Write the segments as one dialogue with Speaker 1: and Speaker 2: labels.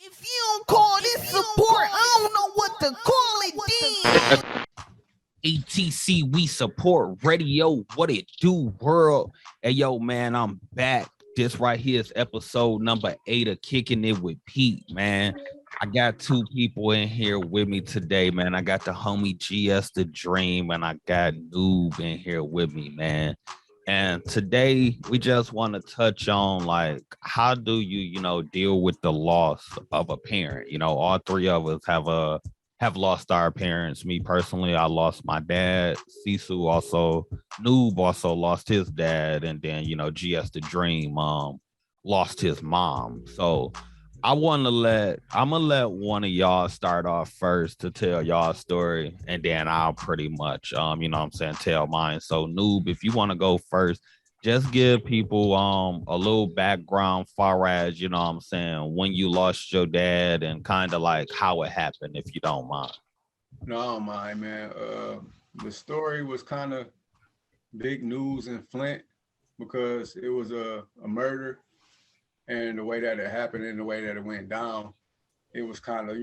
Speaker 1: If you don't call this support, I don't know what to call it then. ATC, we support radio. What it do, world? Hey, yo, man, I'm back. This right here is episode number 8 of Kicking It with Pete, man. I got two people in here with me today, man. I got the homie GS the Dream, and I got Noob in here with me, man. And today we just want to touch on like how do you deal with the loss of a parent? All three of us have lost our parents. Me personally, I lost my dad. Cecil also, Noob also lost his dad, and then GS the Dream lost his mom. So I'm gonna let one of y'all start off first to tell y'all a story, and then I'll pretty much tell mine. So Noob, if you want to go first, just give people a little background far as when you lost your dad and kind of like how it happened, if you don't mind.
Speaker 2: No, I don't mind, man. The story was kind of big news in Flint because it was a murder, and the way that it happened and the way that it went down, it was kind of,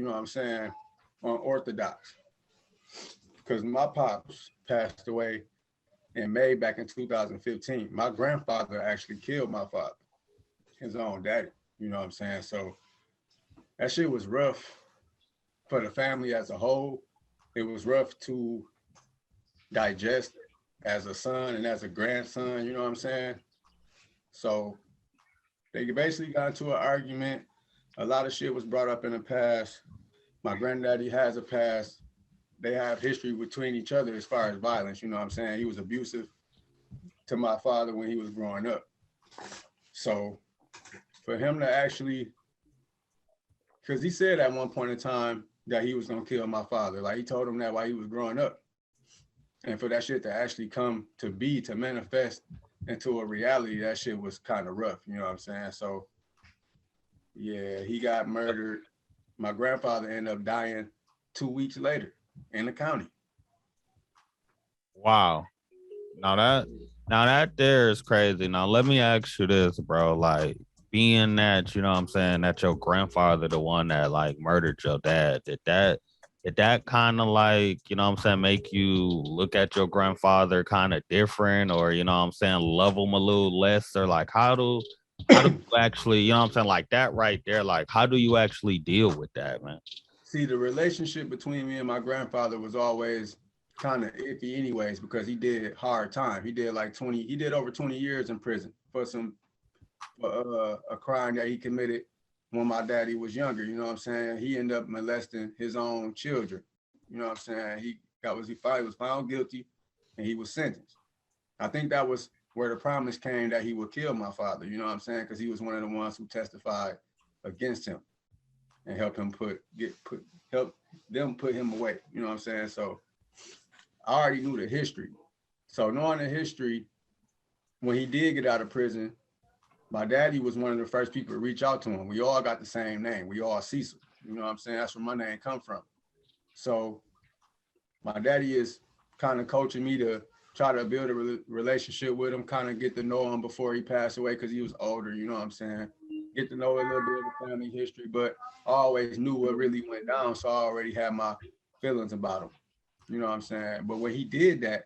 Speaker 2: unorthodox. Because my pops passed away in May back in 2015. My grandfather actually killed my father, his own daddy. So that shit was rough for the family as a whole. It was rough to digest as a son and as a grandson, So they basically got into an argument. A lot of shit was brought up in the past. My granddaddy has a past. They have history between each other as far as violence, He was abusive to my father when he was growing up. So for him to actually, because he said at one point in time that he was going to kill my father. Like he told him that while he was growing up. And for that shit to actually come to be, to manifest into a reality, that shit was kind of rough, So yeah, he got murdered. My grandfather ended up dying 2 weeks later in the county.
Speaker 1: Wow. Now that there is crazy. Now let me ask you this, bro. Like being that, that your grandfather the one that like murdered your dad, did that kind of like, make you look at your grandfather kind of different or love him a little less or like how do you actually, like that right there, like how do you actually deal with that, man?
Speaker 2: See, the relationship between me and my grandfather was always kind of iffy anyways, because he did hard time. He did over 20 years in prison for a crime that he committed when my daddy was younger. He ended up molesting his own children. He was found guilty and he was sentenced. I think that was where the promise came that he would kill my father, because he was one of the ones who testified against him and help them put him away. So I already knew the history. So knowing the history, when he did get out of prison, my daddy was one of the first people to reach out to him. We all got the same name. We all Cecil. That's where my name come from. So my daddy is kind of coaching me to try to build a relationship with him, kind of get to know him before he passed away because he was older, Get to know a little bit of the family history, but I always knew what really went down, so I already had my feelings about him. But when he did that,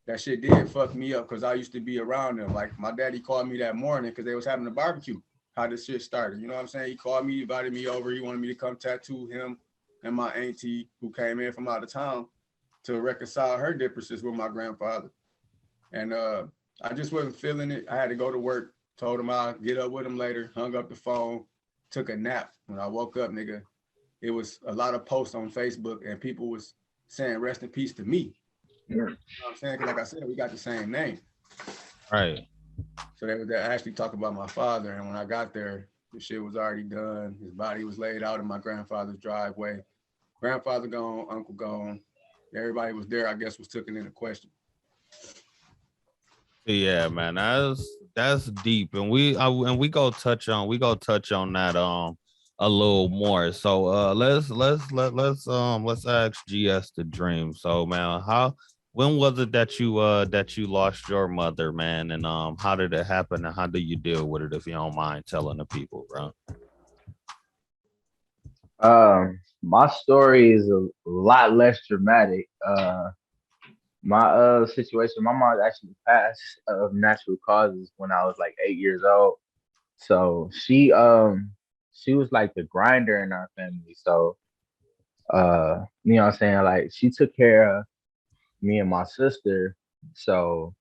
Speaker 2: that shit did fuck me up because I used to be around him. Like my daddy called me that morning because they was having a barbecue. How this shit started. He called me, invited me over. He wanted me to come tattoo him and my auntie who came in from out of town to reconcile her differences with my grandfather. And I just wasn't feeling it. I had to go to work. Told him I'll get up with him later. Hung up the phone. Took a nap. When I woke up, nigga, it was a lot of posts on Facebook and people was saying rest in peace to me. You know what I'm saying? Because like I said, we got the same name.
Speaker 1: Right.
Speaker 2: So they actually talking about my father. And when I got there, the shit was already done. His body was laid out in my grandfather's driveway. Grandfather gone, uncle gone. Everybody was there, I guess, was taken into question.
Speaker 1: Yeah, man, that's deep, and we go touch on that a little more. So let's ask GS the Dream. So man, how when was it that you lost your mother, man, and how did it happen, and how do you deal with it if you don't mind telling the people, bro?
Speaker 3: My story is a lot less dramatic. My situation, my mom actually passed of natural causes when I was like 8 years old. So she was like the grinder in our family. So you know what I'm saying? Like she took care of me and my sister. So,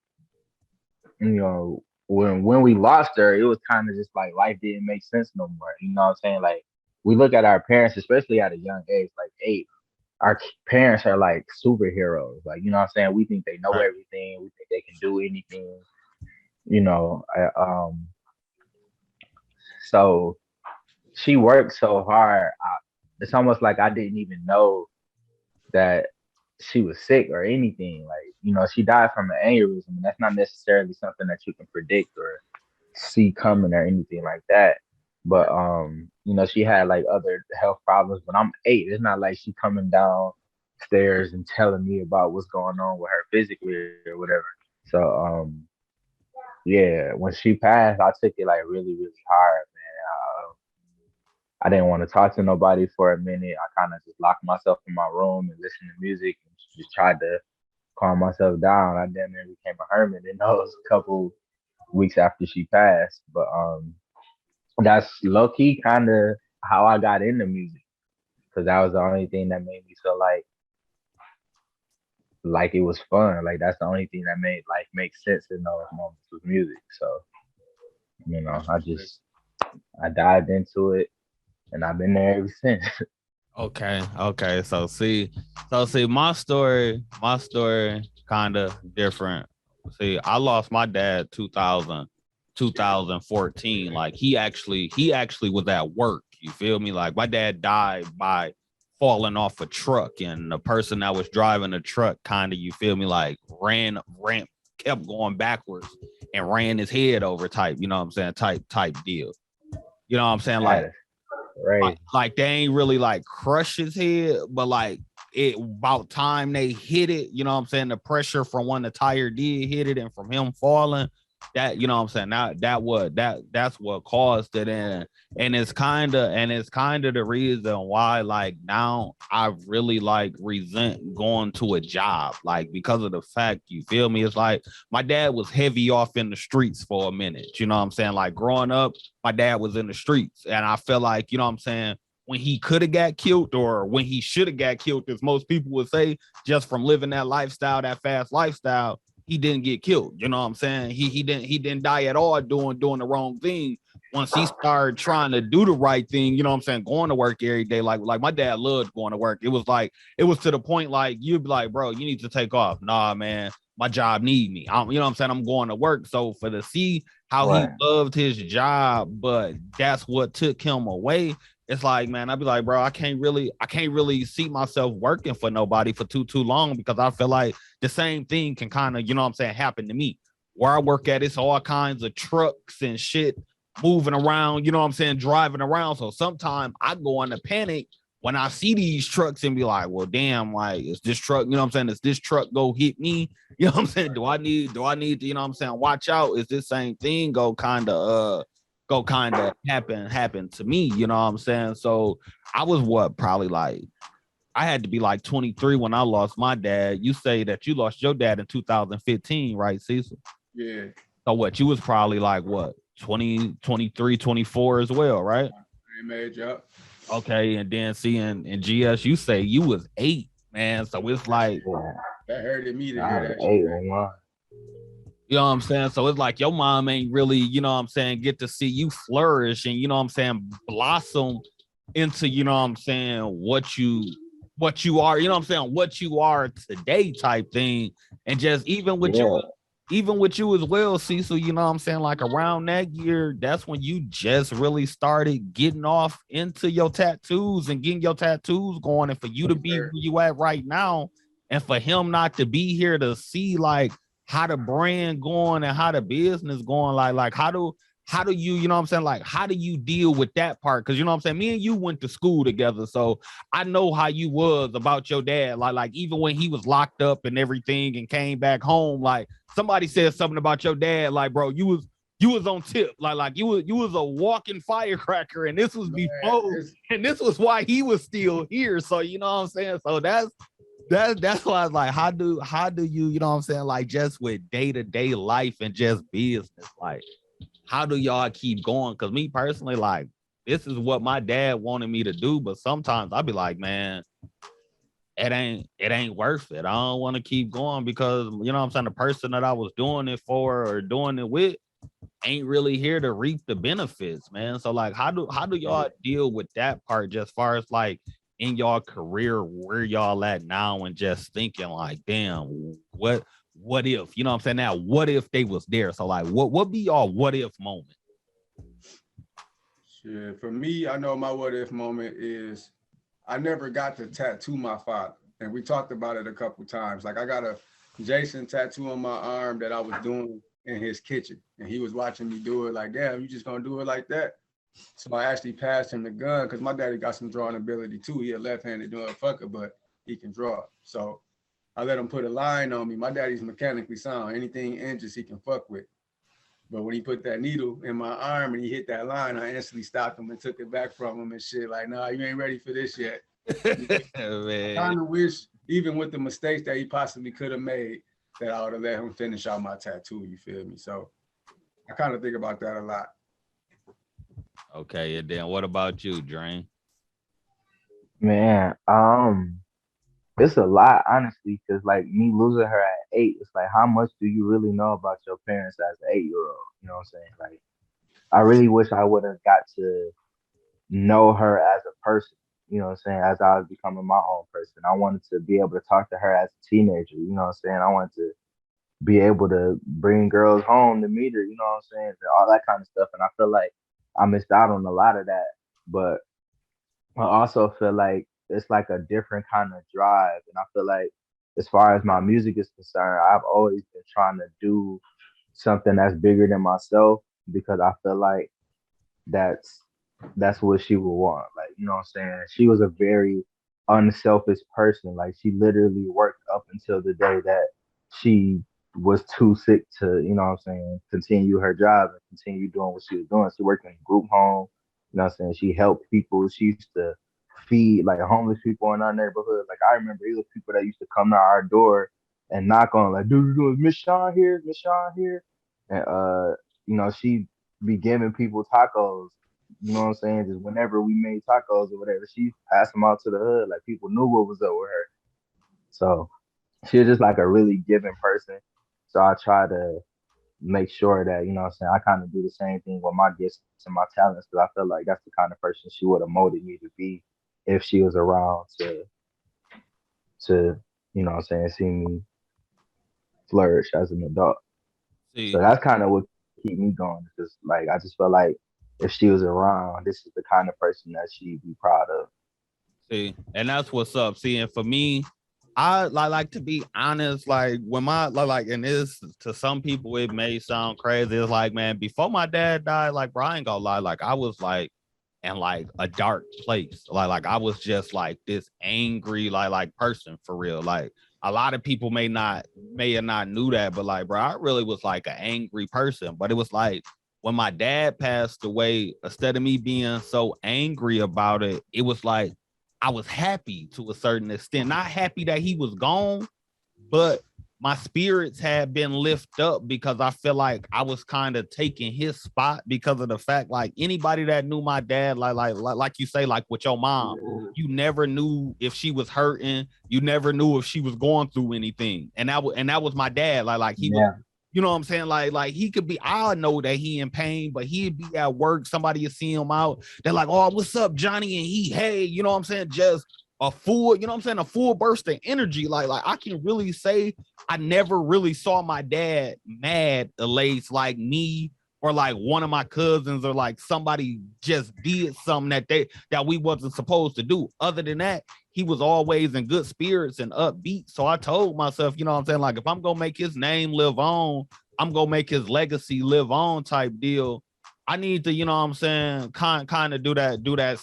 Speaker 3: you know, when we lost her, it was kind of just like life didn't make sense no more. You know what I'm saying? Like we look at our parents, especially at a young age, like 8, our parents are like superheroes. Like, you know what I'm saying? We think they know
Speaker 1: Right.
Speaker 3: everything. We think they can do anything. You know, so she worked so hard. It's almost like I didn't even know that she was sick or anything. Like, you know, she died from an aneurysm, and that's not necessarily something that you can predict or see coming or anything like that. But you know, she had like other health problems. But I'm 8. It's not like she coming downstairs and telling me about what's going on with her physically or whatever. So yeah, when she passed, I took it like really, really hard, man. I didn't want to talk to nobody for a minute. I kind of just locked myself in my room and listened to music and just tried to calm myself down. I then became a hermit in those couple weeks after she passed. But that's low key kind of how I got into music because that was the only thing that made me feel like it was fun. Like that's the only thing that made life make sense in those moments with music. So you know,
Speaker 2: That's what's good.
Speaker 3: I dived into it and I've been there ever since.
Speaker 1: Okay. So see, my story kind of different. See, I lost my dad 2014. Like he actually was at work. You feel me? Like my dad died by falling off a truck, and the person that was driving the truck kind of, you feel me, like ran kept going backwards and ran his head over type, you know what I'm saying, type deal. You know what I'm saying?
Speaker 3: That
Speaker 1: Like
Speaker 3: is crazy.
Speaker 1: like they ain't really like crush his head, but like it about time they hit it, you know what I'm saying? The pressure from when the tire did hit it and from him falling, that, you know what I'm saying? That's what caused it. And it's kinda the reason why like now I really like resent going to a job. Like because of the fact, you feel me? It's like my dad was heavy off in the streets for a minute. You know what I'm saying? Like growing up, my dad was in the streets. And I feel like, you know what I'm saying, when he could have got killed or when he should have got killed, as most people would say, just from living that lifestyle, that fast lifestyle, he didn't get killed. You know what I'm saying? He didn't die at all doing the wrong thing. Once he started trying to do the right thing, you know what I'm saying, going to work every day, like my dad loved going to work. It was to the point like you'd be like, bro, you need to take off. Nah, man, my job need me. You know what I'm saying? I'm going to work. So for to see how he
Speaker 3: Right.
Speaker 1: loved his job, but that's what took him away. It's like, man, I'd be like, bro, I can't really see myself working for nobody for too long because I feel like the same thing can kind of, you know what I'm saying, happen to me. Where I work at, it's all kinds of trucks and shit moving around, you know what I'm saying, driving around. So sometimes I go into panic when I see these trucks and be like, well, damn, like, is this truck, you know what I'm saying? Is this truck go hit me? You know what I'm saying? Do I need to, you know what I'm saying, watch out? Is this same thing go kind of happen to me? You know what I'm saying? So I was what, probably like, I had to be like 23 when I lost my dad. You say that you lost your dad in 2015, right, Cecil?
Speaker 2: Yeah.
Speaker 1: So what, you was probably like what, 20, 23, 24 as well, right?
Speaker 2: Same age up.
Speaker 1: Okay, and then seeing in GS, you say you was 8, man. So it's like,
Speaker 3: Yeah.
Speaker 2: That hurted me to
Speaker 3: I
Speaker 2: hear
Speaker 3: was
Speaker 2: that
Speaker 3: 8
Speaker 2: shit.
Speaker 3: on mine.
Speaker 1: you know what I'm saying? So it's like your mom ain't really, you know what I'm saying, get to see you flourish and, you know what I'm saying, blossom into, you know what I'm saying, what you are, you know what I'm saying, what you are today type thing. And just
Speaker 3: Yeah.
Speaker 1: even with you as well, Cecil, you know what I'm saying, like around that year, that's when you just really started getting off into your tattoos and getting your tattoos going. And for you to
Speaker 2: Yes,
Speaker 1: be where
Speaker 2: sir.
Speaker 1: you at right now, and for him not to be here to see like how the brand going and how the business going, like how do you, you know what I'm saying, like how do you deal with that part? Because you know what I'm saying, me and you went to school together, so I know how you was about your dad. Like even when he was locked up and everything and came back home, like somebody said something about your dad, like, bro, you was on tip, like you was a walking firecracker, and this was before, and this was why he was still here. So you know what I'm saying. So that's why I was like, how do you, you know what I'm saying, like just with day-to-day life and just business, like how do y'all keep going? Because me personally, like this is what my dad wanted me to do, but sometimes I'd be like, man, it ain't worth it. I don't want to keep going because you know what I'm saying, the person that I was doing it for or doing it with ain't really here to reap the benefits, man. So like how do y'all deal with that part just far as like in y'all career where y'all at now and just thinking like, damn, what if, you know what I'm saying, now what if they was there? So like what be y'all what if moment?
Speaker 2: Shit, for me, I know my what if moment is I never got to tattoo my father. And we talked about it a couple times. Like I got a Jason tattoo on my arm that I was doing in his kitchen. And he was watching me do it like, damn, you just gonna do it like that? So I actually passed him the gun because my daddy got some drawing ability too. He a left-handed doing fucker, but he can draw. So I let him put a line on me. My daddy's mechanically sound. Anything inches he can fuck with. But when he put that needle in my arm and he hit that line, I instantly stopped him and took it back from him and shit. Like, nah, you ain't ready for this yet. I kind of wish, even with the mistakes that he possibly could have made, that I would have let him finish out my tattoo. You feel me? So I kind of think about that a lot.
Speaker 1: Okay, and then what about you, Drain?
Speaker 3: Man, it's a lot, honestly, because like me losing her at 8, it's like how much do you really know about your parents as an 8-year-old? You know what I'm saying? Like I really wish I would have got to know her as a person, you know what I'm saying, as I was becoming my own person. I wanted to be able to talk to her as a teenager, you know what I'm saying? I wanted to be able to bring girls home to meet her, you know what I'm saying? And all that kind of stuff. And I feel like I missed out on a lot of that. But I also feel like it's like a different kind of drive. And I feel like as far as my music is concerned, I've always been trying to do something that's bigger than myself because I feel like that's that's what she would want. Like, you know what I'm saying? She was a very unselfish person. Like she literally worked up until the day that she was too sick to, you know what I'm saying, continue her job and continue doing what she was doing. She worked in a group home, you know what I'm saying? She helped people. She used to feed like homeless people in our neighborhood. Like I remember there was people that used to come to our door and knock on like, dude, Miss Shawn here, Miss Shawn here. And you know, she be giving people tacos, you know what I'm saying? Just whenever we made tacos or whatever, she passed them out to the hood. Like people knew what was up with her. So she was just like a really giving person. So I try to make sure that, you know what I'm saying, I kind of do the same thing with my gifts and my talents because I feel like that's the kind of person she would have molded me to be if she was around to, you know what I'm saying, see me flourish as an adult. So
Speaker 1: See,
Speaker 3: that's kind of what keep me going. Because like I just feel like if she was around, this is the kind of person that she'd be proud of.
Speaker 1: see, and that's what's up. See, and for me, I like to be honest. Like when my like, and this to some people it may sound crazy. It's like, man, before my dad died, like, bro, I ain't gonna lie, like I was like in like a dark place. Like I was just like this angry, like person for real. Like a lot of people may have not knew that, but like, bro, I really was like an angry person. But it was like when my dad passed away, instead of me being so angry about it, it was like I was happy to a certain extent. Not happy that he was gone, but my spirits had been lifted up because I feel like I was kind of taking his spot because of the fact, like anybody that knew my dad, like you say, like with your mom, you never knew if she was hurting, you never knew if she was going through anything, and that was my dad. Like he was,
Speaker 3: Yeah.
Speaker 1: you know what I'm saying? Like he could be, I know that he in pain, but he'd be at work. Somebody would see him out. They're like, oh, what's up, Johnny? And hey, you know what I'm saying? Just a full, you know what I'm saying? A full burst of energy. Like I can really say I never really saw my dad mad, elate like me or like one of my cousins or like somebody just did something that we wasn't supposed to do. Other than that, he was always in good spirits and upbeat. So I told myself, you know what I'm saying? Like if I'm gonna make his name live on, I'm gonna make his legacy live on type deal. I need to, you know what I'm saying, kind of do that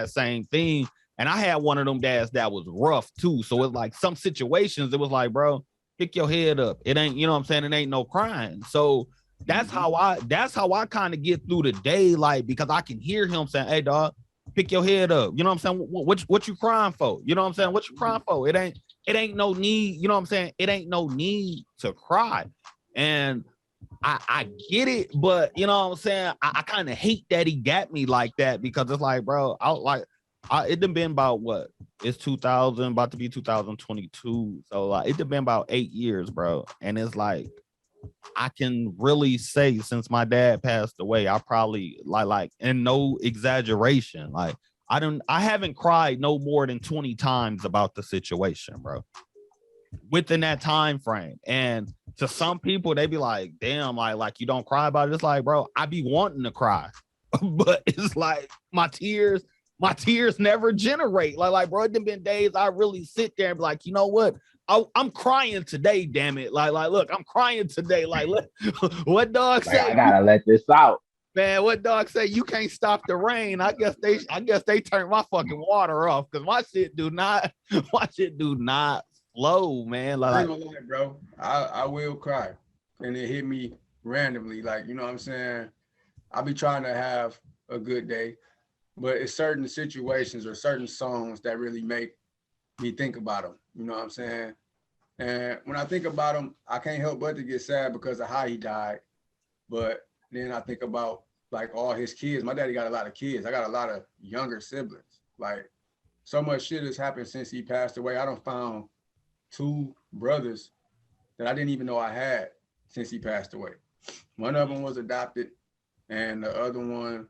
Speaker 1: same thing. And I had one of them dads that was rough too. So it's like some situations, it was like, bro, pick your head up. It ain't, you know what I'm saying? It ain't no crying. So that's how I kind of get through the day, like, because I can hear him saying, "Hey, dog, pick your head up." You know what I'm saying? What you crying for? You know what I'm saying? What you crying for? It ain't no need. You know what I'm saying? It ain't no need to cry. And I get it, but you know what I'm saying? I kind of hate that he got me like that, because it's like, bro, it done been about what? It's 2000, about to be 2022. So like, it done been about 8 years, bro. And it's like, I can really say since my dad passed away, I probably like, and no exaggeration, like I haven't cried no more than 20 times about the situation, bro, within that time frame. And to some people, they be like, damn, like you don't cry about it. It's like, bro, I be wanting to cry, but it's like my tears never generate. Like, bro, it done been days I really sit there and be like, you know what? I'm crying today, damn it. Like, look, I'm crying today. Like, look, what dog
Speaker 3: Like,
Speaker 1: say?
Speaker 3: I gotta let this out.
Speaker 1: Man, what dog say? You can't stop the rain. I guess they turned my fucking water off, because my shit do not flow, man.
Speaker 2: I ain't
Speaker 1: Like,
Speaker 2: gonna lie, bro. I will cry, and it hit me randomly. Like, you know what I'm saying? I be trying to have a good day, but it's certain situations or certain songs that really make me think about them. You know what I'm saying? And when I think about him, I can't help but to get sad because of how he died. But then I think about like all his kids. My daddy got a lot of kids. I got a lot of younger siblings. Like, so much shit has happened since he passed away. I done found 2 brothers that I didn't even know I had since he passed away. One of them was adopted, and the other one,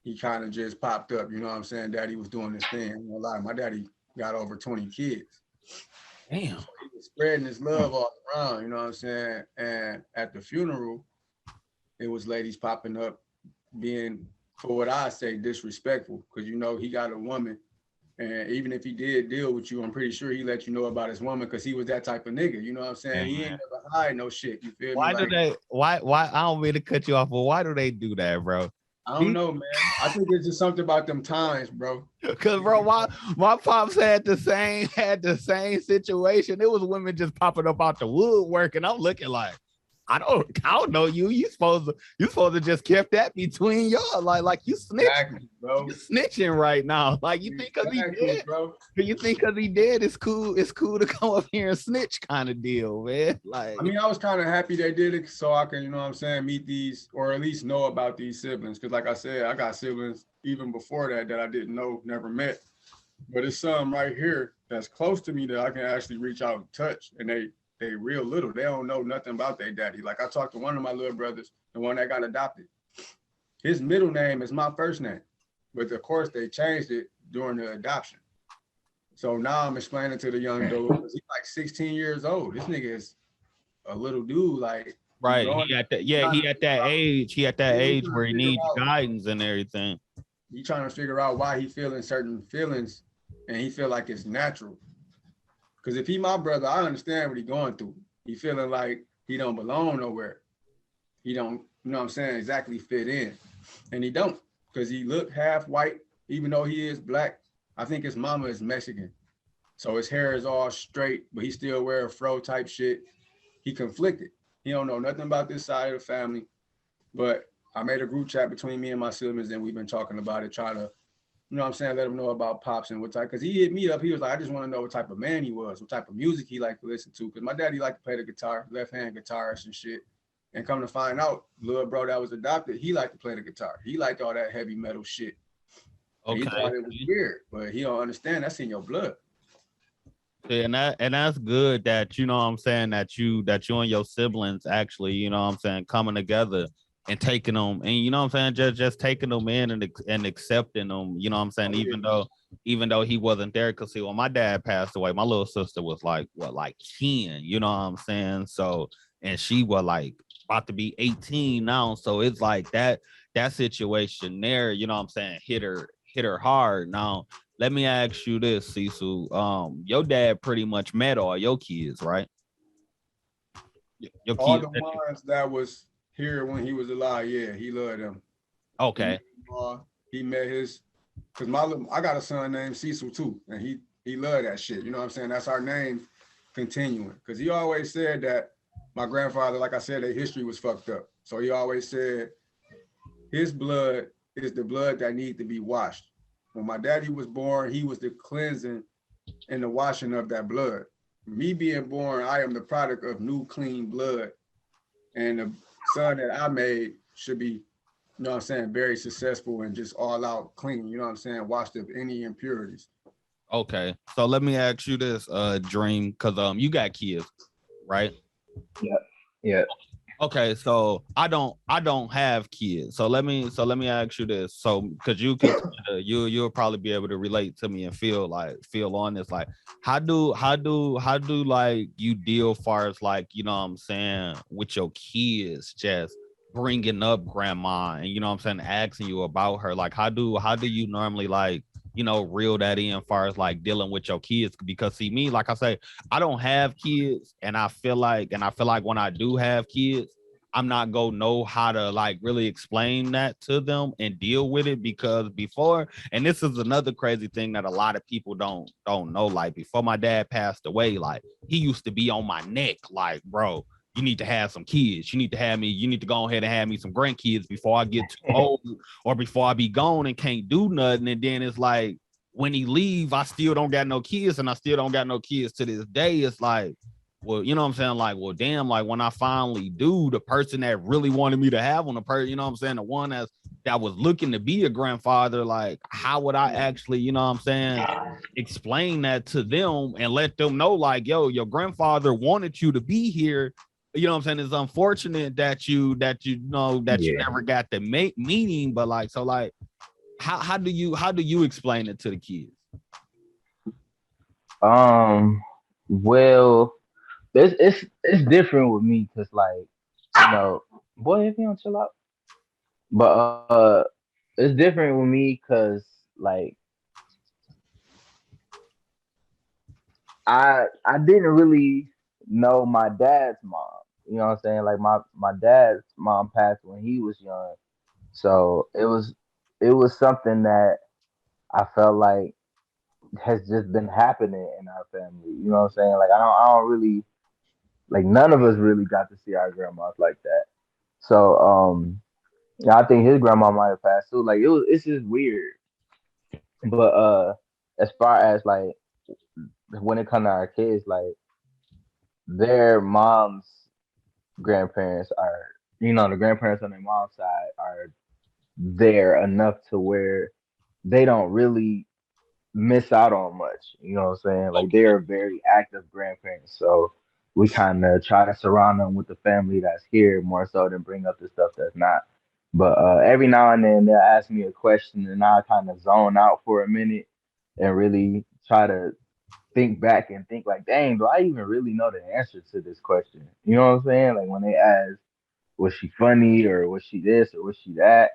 Speaker 2: he kind of just popped up. You know what I'm saying? Daddy was doing this thing. I'm gonna lie, my daddy got over 20 kids.
Speaker 1: damn.
Speaker 2: So he was spreading his love all around, you know what I'm saying? And at the funeral, it was ladies popping up being, for what I say, disrespectful, because you know he got a woman, and even if he did deal with you, I'm pretty sure he let you know about his woman, because he was that type of nigga. You know what I'm saying?
Speaker 1: Yeah,
Speaker 2: he ain't never hide no shit. You feel
Speaker 1: Why
Speaker 2: me?
Speaker 1: do they? Why? I don't mean to cut you off, but why do they do that, bro?
Speaker 2: I don't know, man. I think it's just something about them times, bro.
Speaker 1: Cause bro, my pops had the same situation. It was women just popping up out the woodwork, and I'm looking like, I don't know you. You supposed to just kept that between y'all. Like you snitching,
Speaker 2: Exactly, bro.
Speaker 1: you snitching right now. Like, you think because he did,
Speaker 2: bro.
Speaker 1: you think because he did, it's cool to come up here and snitch kind of deal, man. Like,
Speaker 2: I mean, I was kind of happy they did it so I can, you know what I'm saying, meet these, or at least know about these siblings. Because like I said, I got siblings even before that I didn't know, never met. But it's some right here that's close to me that I can actually reach out and touch. And they real little. They don't know nothing about their daddy. Like, I talked to one of my little brothers, the one that got adopted. His middle name is my first name. But of course, they changed it during the adoption. So now I'm explaining to the young dude, because he's like 16 years old. This nigga is a little dude, like,
Speaker 1: right? He at that age where he needs guidance and everything.
Speaker 2: He trying to figure out why he feeling certain feelings, and he feel like it's natural. Because if he my brother, I understand what he going through. He feeling like he don't belong nowhere. He don't, you know what I'm saying, exactly fit in. And he don't, because he look half white, even though he is black. I think his mama is Mexican. So his hair is all straight, but he still wear a fro type shit. He conflicted. He don't know nothing about this side of the family. But I made a group chat between me and my siblings, and we've been talking about it, trying to, you know what I'm saying, let him know about Pops and what type, because he hit me up. He was like, I just want to know what type of man he was, what type of music he liked to listen to. Because my daddy liked to play the guitar, left-hand guitarist and shit. And come to find out, little bro that was adopted, he liked to play the guitar. He liked all that heavy metal shit. Okay. He thought it was weird, but he don't understand that's in your blood.
Speaker 1: Yeah, and that's good that, you know what I'm saying, that you and your siblings actually, you know what I'm saying, coming together and taking them, and you know what I'm saying, just taking them in and accepting them, you know what I'm saying, even though he wasn't there. Because see, when my dad passed away, my little sister was like 10, you know what I'm saying? So, and she was like about to be 18 now. So it's like that situation there, you know what I'm saying, hit her hard. Now, let me ask you this, Cecil. Your dad pretty much met all your kids, right? Your
Speaker 2: all
Speaker 1: kids,
Speaker 2: the ones that was here when he was alive, yeah, he loved them.
Speaker 1: Okay.
Speaker 2: He met his, because I got a son named Cecil too, and he loved that shit. You know what I'm saying? That's our name continuing. Because he always said that my grandfather, like I said, their history was fucked up. So he always said his blood is the blood that needs to be washed. When my daddy was born, he was the cleansing and the washing of that blood. Me being born, I am the product of new clean blood. And the son that I made should be, you know what I'm saying, very successful and just all out clean, you know what I'm saying, washed of any impurities.
Speaker 1: Okay, so let me ask you this, Dream, because you got kids, right?
Speaker 3: Yeah. Yeah.
Speaker 1: Okay, so I don't have kids. So let me ask you this. So because you'll probably be able to relate to me and feel on this. Like how do like you deal far as like, you know what I'm saying, with your kids just bringing up grandma and, you know what I'm saying, asking you about her. Like how do you normally, like, you know, reel that in far as like dealing with your kids? Because see, me, like I say, I don't have kids, and I feel like when I do have kids, I'm not gonna know how to like really explain that to them and deal with it. Because before, and this is another crazy thing that a lot of people don't know, like before my dad passed away, like he used to be on my neck, like, bro, you need to have some kids. You need to go ahead and have me some grandkids before I get too old or before I be gone and can't do nothing. And then it's like when he leave, I still don't got no kids, and I still don't got no kids to this day. It's like, well, you know what I'm saying? Like, well, damn, like when I finally do, the person that really wanted me to have one, the person, you know what I'm saying, the one that was looking to be a grandfather, like, how would I actually, you know what I'm saying, explain that to them and let them know, like, yo, your grandfather wanted you to be here. You know what I'm saying? It's unfortunate that you
Speaker 3: Yeah.
Speaker 1: never got the meeting, but like, so like, how do you explain it to the kids?
Speaker 3: Well, it's different with me because like, you know, boy, if you don't chill out. But it's different with me because like I didn't really know my dad's mom. You know what I'm saying? Like my dad's mom passed when he was young. So it was something that I felt like has just been happening in our family. You know what I'm saying? Like I don't really like none of us really got to see our grandmas like that. So yeah, I think his grandma might have passed too. Like it's just weird. But as far as like when it comes to our kids, like their mom's grandparents are, you know, the grandparents on their mom's side are there enough to where they don't really miss out on much. You know what I'm saying? Like they
Speaker 1: Okay.
Speaker 3: are very active grandparents. So we kind of try to surround them with the family that's here more so than bring up the stuff that's not. But every now and then they'll ask me a question and I kind of zone out for a minute and really try to think back and think like, dang, do I even really know the answer to this question? You know what I'm saying? Like when they ask, was she funny or was she this or was she that?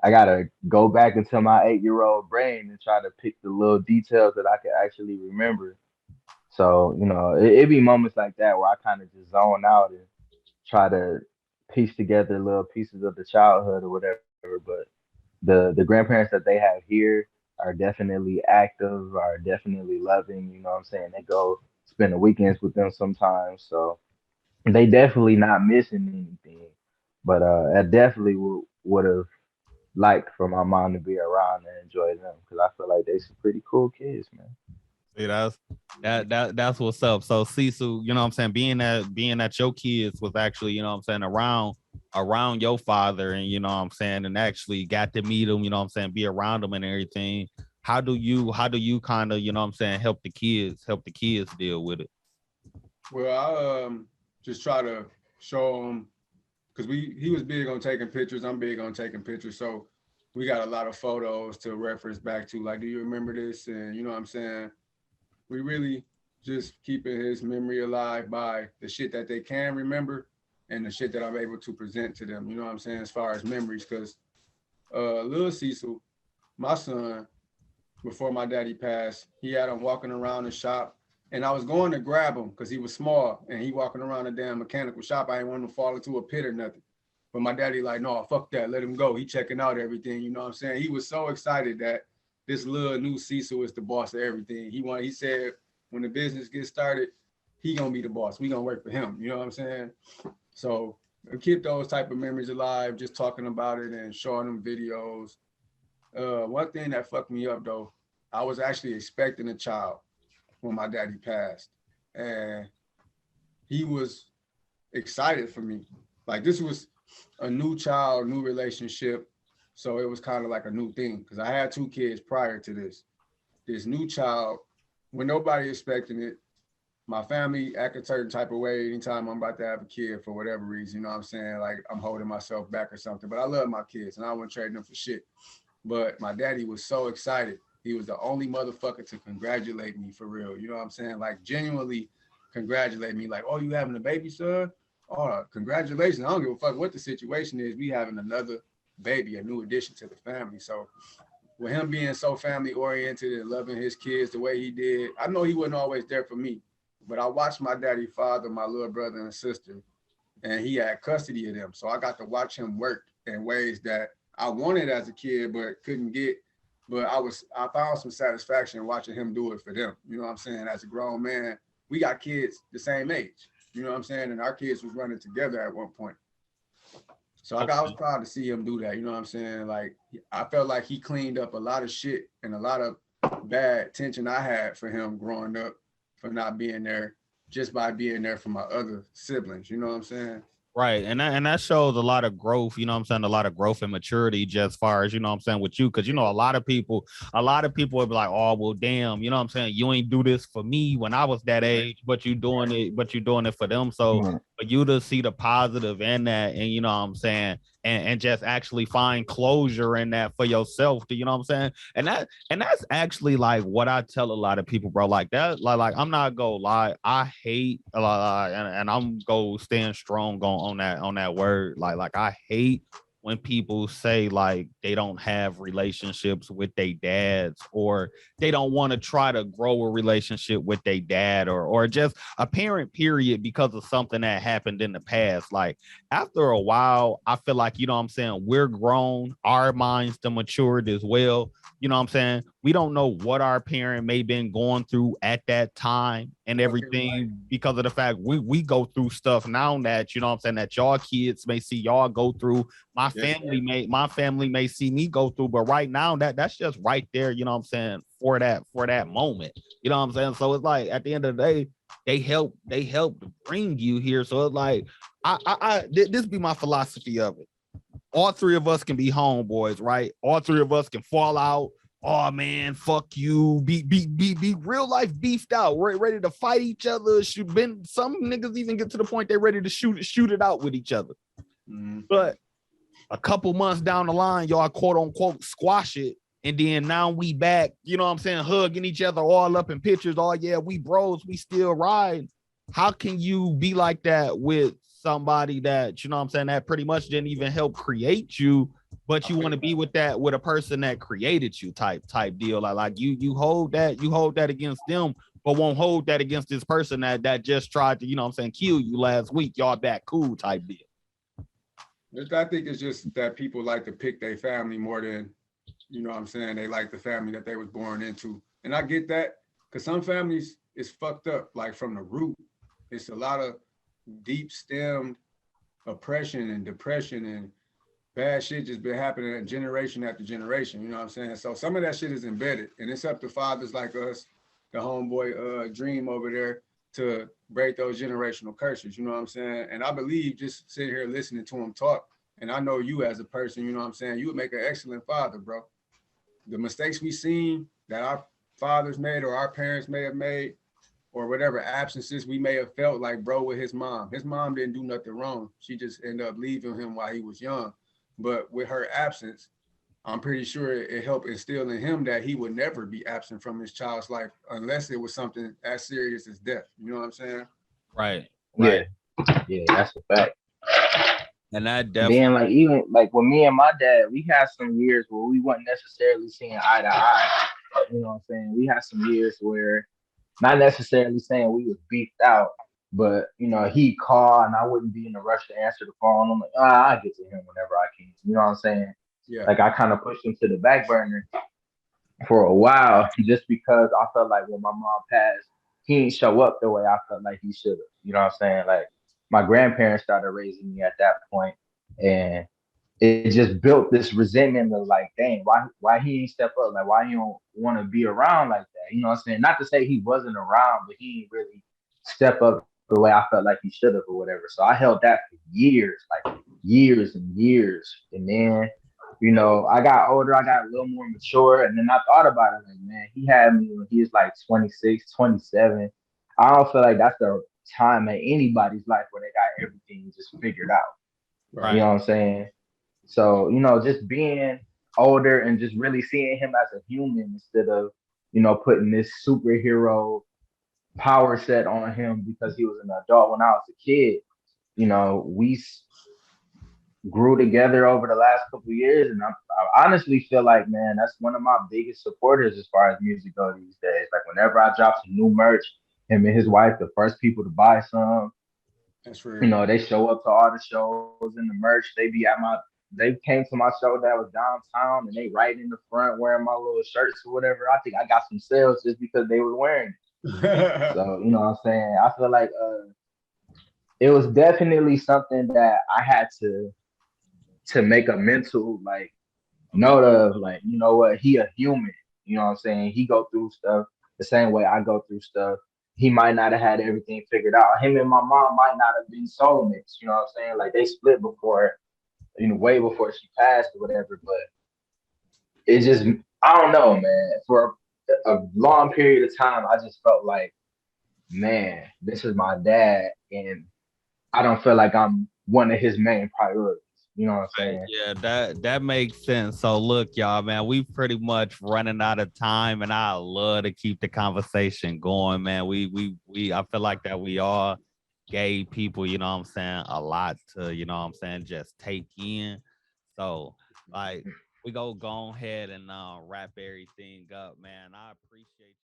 Speaker 3: I gotta go back into my 8-year-old brain and try to pick the little details that I can actually remember. So, you know, it be moments like that where I kind of just zone out and try to piece together little pieces of the childhood or whatever. But the grandparents that they have here are definitely active, are definitely loving. You know what I'm saying? They go spend the weekends with them sometimes, so they definitely not missing anything. But I definitely would have liked for my mom to be around and enjoy them because I feel like they some pretty cool kids, man.
Speaker 1: See, that's what's up. So Cecil, you know what I'm saying, being that your kids was actually, you know what I'm saying, around your father, and you know what I'm saying, and actually got to meet him, you know what I'm saying, be around him and everything. How do you kind of, you know what I'm saying, help the kids deal with it?
Speaker 2: Well, I just try to show him because he was big on taking pictures. I'm big on taking pictures, so we got a lot of photos to reference back to. Like, do you remember this? And you know what I'm saying? We really just keeping his memory alive by the shit that they can remember and the shit that I'm able to present to them. You know what I'm saying? As far as memories, because little Cecil, my son, before my daddy passed, he had him walking around the shop. And I was going to grab him because he was small and he walking around the damn mechanical shop. I didn't want him to fall into a pit or nothing. But my daddy like, no, fuck that. Let him go. He checking out everything. You know what I'm saying? He was so excited that this little new Cecil is the boss of everything. He said when the business gets started, he gonna be the boss. We gonna work for him. You know what I'm saying? So keep those type of memories alive, just talking about it and showing them videos. One thing that fucked me up though, I was actually expecting a child when my daddy passed, and he was excited for me. Like this was a new child, new relationship, so it was kind of like a new thing because I had 2 kids prior to this. This new child, when nobody expecting it, my family act a certain type of way anytime I'm about to have a kid for whatever reason. You know what I'm saying? Like I'm holding myself back or something. But I love my kids and I wouldn't trade them for shit. But my daddy was so excited. He was the only motherfucker to congratulate me for real. You know what I'm saying? Like genuinely congratulate me. Like, oh, you having a baby, son? Oh, congratulations. I don't give a fuck what the situation is. We having another baby, a new addition to the family. So with him being so family oriented and loving his kids the way he did, I know he wasn't always there for me, but I watched my daddy father my little brother and sister, and he had custody of them. So I got to watch him work in ways that I wanted as a kid, but couldn't get. But I found some satisfaction watching him do it for them. You know what I'm saying? As a grown man, we got kids the same age. You know what I'm saying? And our kids was running together at one point. So I was proud to see him do that. You know what I'm saying? Like I felt like he cleaned up a lot of shit and a lot of bad tension I had for him growing up for not being there, just by being there for my other siblings. You know what I'm saying?
Speaker 1: Right. And that shows a lot of growth, you know what I'm saying? A lot of growth and maturity just as far as, you know what I'm saying, with you. Cause you know, a lot of people will be like, oh, well, damn, you know what I'm saying? You ain't do this for me when I was that age, but you doing it for them. So for you to see the positive in that, and you know what I'm saying, and just actually find closure in that for yourself, you know what I'm saying? And that's actually like what I tell a lot of people, bro. Like that, like I'm not gonna lie, I hate and I'm go stand strong on that word. Like I hate when people say like they don't have relationships with their dads, or they don't want to try to grow a relationship with their dad, or just a parent period because of something that happened in the past. Like after a while, I feel like, you know what I'm saying, we're grown, our minds to matured as well. You know what I'm saying? We don't know what our parent may have been going through at that time and everything, because of the fact we go through stuff now that, you know what I'm saying, that y'all kids may see y'all go through. My family may see me go through, but right now that's just right there, you know what I'm saying, for that moment. You know what I'm saying? So it's like at the end of the day, they helped bring you here. So it's like this be my philosophy of it. All 3 of us can be homeboys, right? All 3 of us can fall out. Oh man, fuck you. Be real life beefed out, ready to fight each other. Some niggas even get to the point they're ready to shoot it out with each other. But a couple months down the line, y'all quote unquote squash it. And then now we back, you know what I'm saying, hugging each other all up in pictures. Oh yeah, we bros, we still ride. How can you be like that with somebody that, you know what I'm saying, that pretty much didn't even help create you, but you want to be with a person that created you type deal? Like you hold that against them, but won't hold that against this person that just tried to, you know what I'm saying, kill you last week. Y'all back cool type deal.
Speaker 2: I think it's just that people like to pick their family more than, you know what I'm saying, they like the family that they was born into. And I get that, because some families is fucked up, like from the root. It's a lot of deep stemmed oppression and depression and bad shit just been happening generation after generation. You know what I'm saying? So some of that shit is embedded, and it's up to fathers like us, the homeboy Dream over there, to break those generational curses. You know what I'm saying? And I believe, just sitting here listening to him talk, and I know you as a person, you know what I'm saying, you would make an excellent father, bro. The mistakes we seen that our fathers made or our parents may have made, or whatever absences we may have felt, like bro with his mom. His mom didn't do nothing wrong. She just ended up leaving him while he was young. But with her absence, I'm pretty sure it helped instill in him that he would never be absent from his child's life unless it was something as serious as death. You know what I'm saying?
Speaker 1: Right.
Speaker 3: Yeah, that's a fact.
Speaker 1: And that definitely.
Speaker 3: Then, like, even like with me and my dad, we had some years where we weren't necessarily seeing eye to eye. You know what I'm saying? We had some years where, not necessarily saying we was beefed out, but you know, he'd call and I wouldn't be in a rush to answer the phone. I'm like, I'll get to him whenever I can. You know what I'm saying?
Speaker 2: Yeah.
Speaker 3: Like I kind of pushed him to the back burner for a while, just because I felt like when my mom passed, he didn't show up the way I felt like he should have. You know what I'm saying? Like my grandparents started raising me at that point, and it just built this resentment of like, dang, why he ain't step up? Like why he don't want to be around like that? You know what I'm saying? Not to say he wasn't around, but he didn't really step up the way I felt like he should have or whatever. So I held that for years, like years and years. And then, I got older, I got a little more mature, and then I thought about it like, man, he had me when he was like 26, 27. I don't feel like that's the time in anybody's life where they got everything just figured out. You
Speaker 2: Right.
Speaker 3: know
Speaker 1: Right.
Speaker 3: what I'm saying? So, just being older and just really seeing him as a human instead of, putting this superhero power set on him because he was an adult when I was a kid. We grew together over the last couple of years, and I honestly feel like, man, that's one of my biggest supporters as far as music goes these days. Like whenever I drop some new merch, him and his wife, the first people to buy some.
Speaker 2: That's real.
Speaker 3: They show up to all the shows and the merch. They be at my they came to my show that was downtown and they right in the front wearing my little shirts or whatever. I think I got some sales just because they were wearing it. So, you know what I'm saying? I feel like it was definitely something that I had to make a mental like note of, like, you know what, he a human. You know what I'm saying? He go through stuff the same way I go through stuff. He might not have had everything figured out. Him and my mom might not have been soulmates. You know what I'm saying? Like they split before, way before she passed or whatever. But it just, I don't know, man. For a long period of time, I just felt like, man, this is my dad, and I don't feel like I'm one of his main priorities. You know what I'm
Speaker 1: Right.
Speaker 3: saying?
Speaker 1: Yeah, that makes sense. So look, y'all, man, we pretty much running out of time, and I love to keep the conversation going, man. We I feel like that we all gave people, what I'm saying, a lot to, what I'm saying, just take in. So like we go ahead and wrap everything up, man. I appreciate